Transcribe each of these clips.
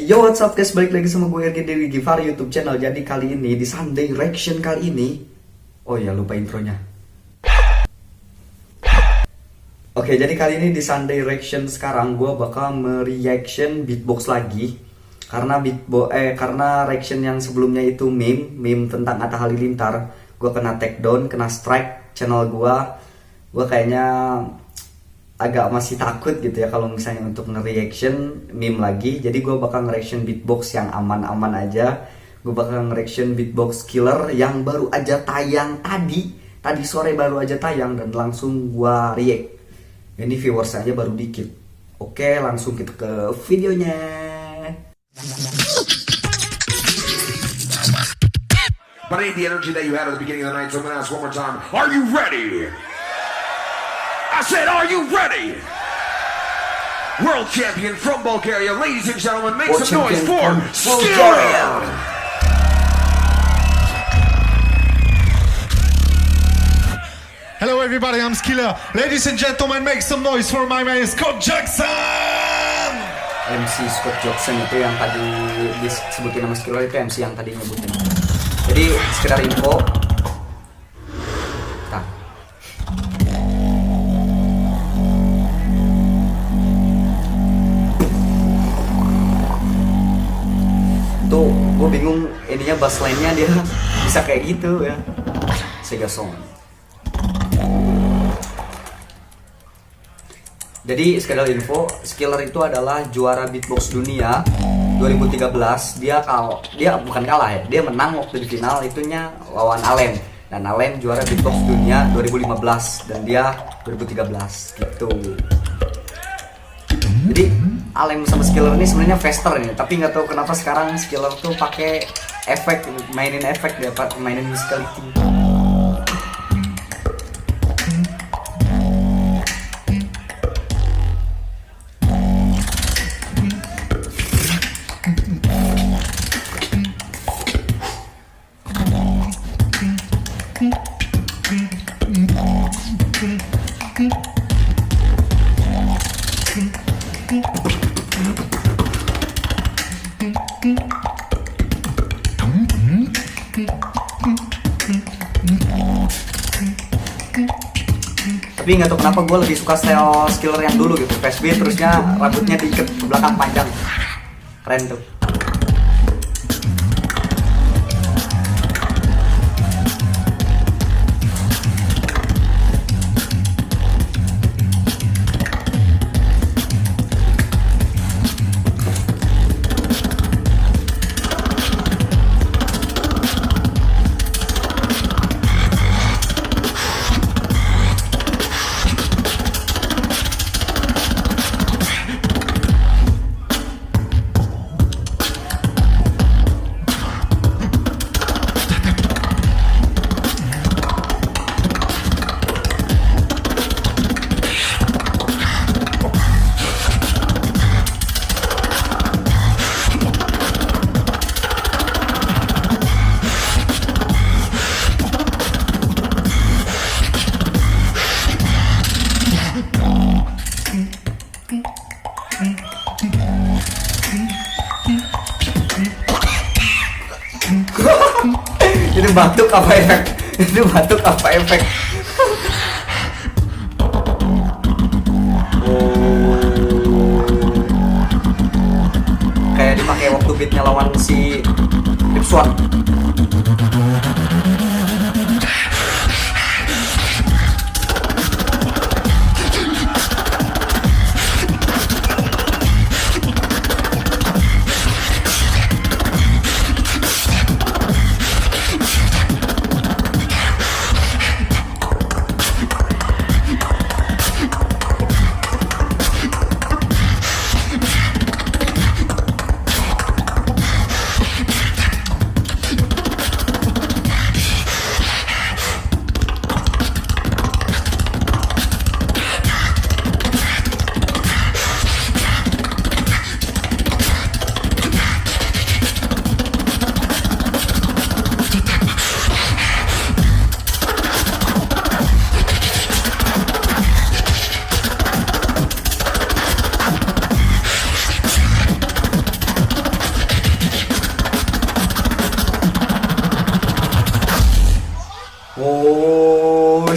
Yo, what's up guys, balik lagi sama gue RG dari Givar YouTube channel. Jadi kali ini di Sunday Reaction kali ini, oh ya lupa intronya. Oke, jadi kali ini di Sunday Reaction sekarang gue bakal mereaction beatbox lagi. Karena reaction yang sebelumnya itu meme tentang Atta Halilintar, gue kena take down, kena strike channel gue. Gue kayaknya agak masih takut gitu ya kalau misalnya untuk nge-reaction meme lagi. Jadi gue bakal nge-reaction beatbox yang aman-aman aja. Gue bakal nge-reaction beatbox killer yang baru aja tayang tadi sore baru aja tayang dan langsung gue react. Ini viewers aja baru dikit. Oke, langsung kita ke videonya. But I need the energy that you had at the beginning of the night, so I'm gonna ask one more time. Are you ready? I said, are you ready? World champion from Bulgaria, ladies and gentlemen, make some noise for Skiller! Hello everybody, I'm Skiller. Ladies and gentlemen, make some noise for my man Scott Jackson! MC Scott Jackson itu yang tadi disebutin nama Skiller, itu MC yang tadi nyebutin. Jadi sekedar info. Tuh, gue bingung ininya bassline-nya dia bisa kayak gitu ya. Sega Song. Jadi sekedar info, Skiller itu adalah juara beatbox dunia 2013. Dia bukan kalah ya, dia menang waktu di final itunya lawan Alem. Dan Alem juara beatbox dunia 2015 dan dia 2013 gitu. Jadi Alem sama Skiller ini sebenarnya faster nih, tapi nggak tahu kenapa sekarang Skiller tuh pakai efek, mainin efek dia, mainin musicality. Tapi nggak tahu kenapa gue lebih suka style Skiller yang dulu gitu, fast beat terusnya rambutnya diikat ke belakang panjang, keren tuh. Itu batuk apa efek? Itu batuk apa efek? Kayak dipakai waktu beatnya lawan si Lipswan.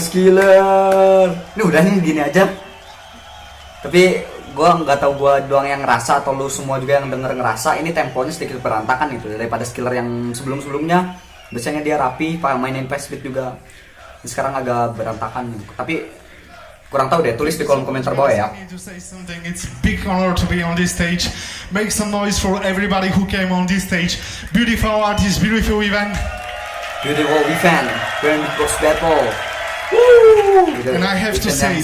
Skiller. Ini udah nih gini aja. Tapi gue nggak tahu gue doang yang ngerasa atau lu semua juga yang denger ngerasa ini temponya sedikit berantakan itu daripada Skiller yang sebelumnya. Biasanya dia rapi, mainin fast beat juga. Ini sekarang agak berantakan. Tapi kurang tahu deh, tulis di kolom komentar bawah ya. It's big honor to be on this stage. Make some noise for everybody who came on this stage. Beautiful artist, beautiful event. Beautiful event, Grand Box Battle. Woo! And I have to say,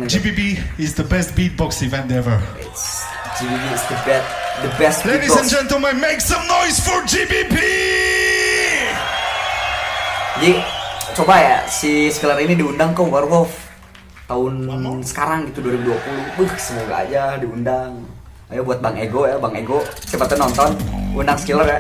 GBB is the best beatbox event ever. GBB is the best Ladies beatbox. and gentlemen, make some noise for GBB! Jadi, coba ya, si Skiller ini diundang ke Werewolf tahun sekarang gitu 2020. Semoga aja diundang. Ayo buat Bang Ego ya, Bang Ego. Siapa tuh nonton, undang Skiller ya.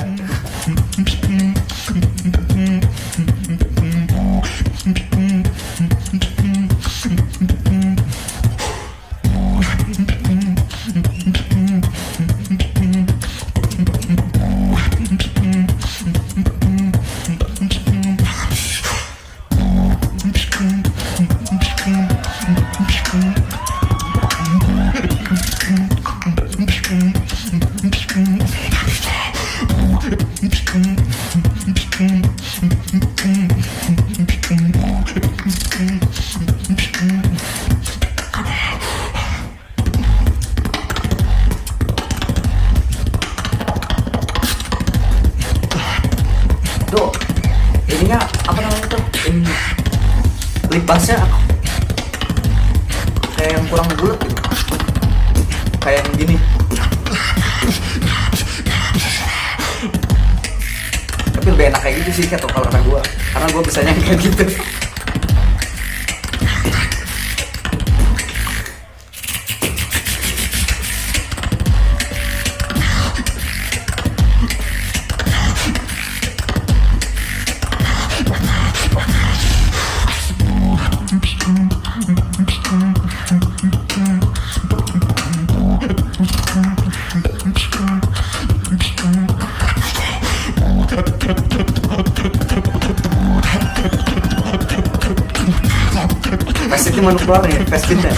Tuh, ininya apa namanya tuh? Ini lip bassnya kayak yang kurang bulat gitu. Kayak yang gini. Tapi lebih enak kayak gitu sih kayak kalau kata gue. Karena gue bisanya kayak gitu. Pasti mau keluar nih, pestinya.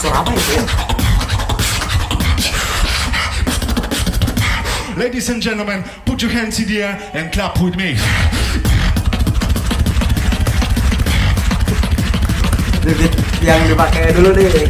Suara apa itu ya? Ladies and gentlemen, put your hands in the air and clap with me. Yang dipakai dulu deh.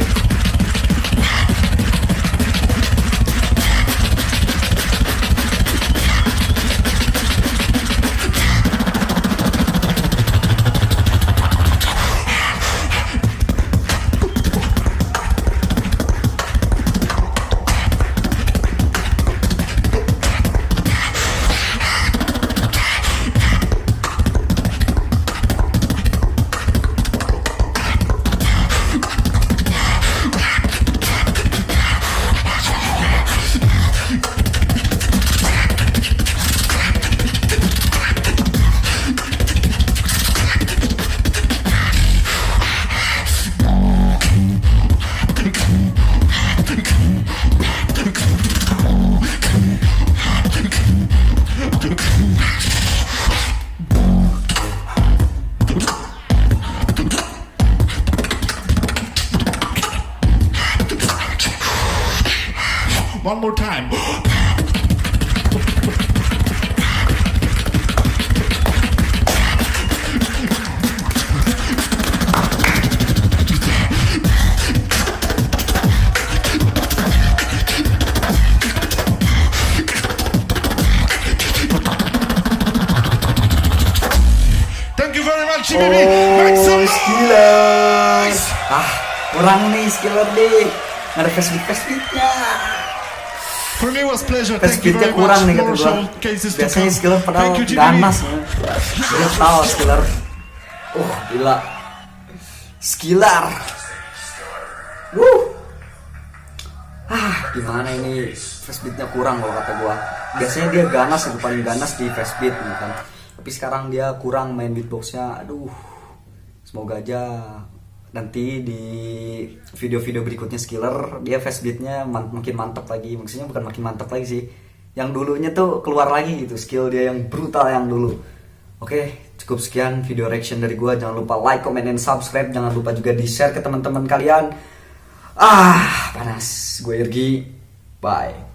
One more time. baby. Make some Skiller. noise. Kurang nih Skiller nih. Nggak ada fast-beatnya. For me it was pleasure. Thank you Fast-beatnya very kurang much. nih kata More gua. showcases to Biasanya come. Skiller padahal Thank you, GBB. ganas. Dia tahu Skiller. Gila. Skiller. Gimana ini fastbeatnya kurang kalau kata gua. Biasanya dia ganas, itu paling ganas di fastbeat gitu kan. Tapi sekarang dia kurang main beatboxnya. Aduh. Semoga aja nanti di video-video berikutnya Skiller dia fastbeatnya makin mantap lagi. Maksudnya bukan makin mantap lagi sih. Yang dulunya tuh keluar lagi gitu, skill dia yang brutal yang dulu. Oke, cukup sekian video reaction dari gua. Jangan lupa like, comment, dan subscribe. Jangan lupa juga di-share ke teman-teman kalian. Panas. Gue Irgi. Bye.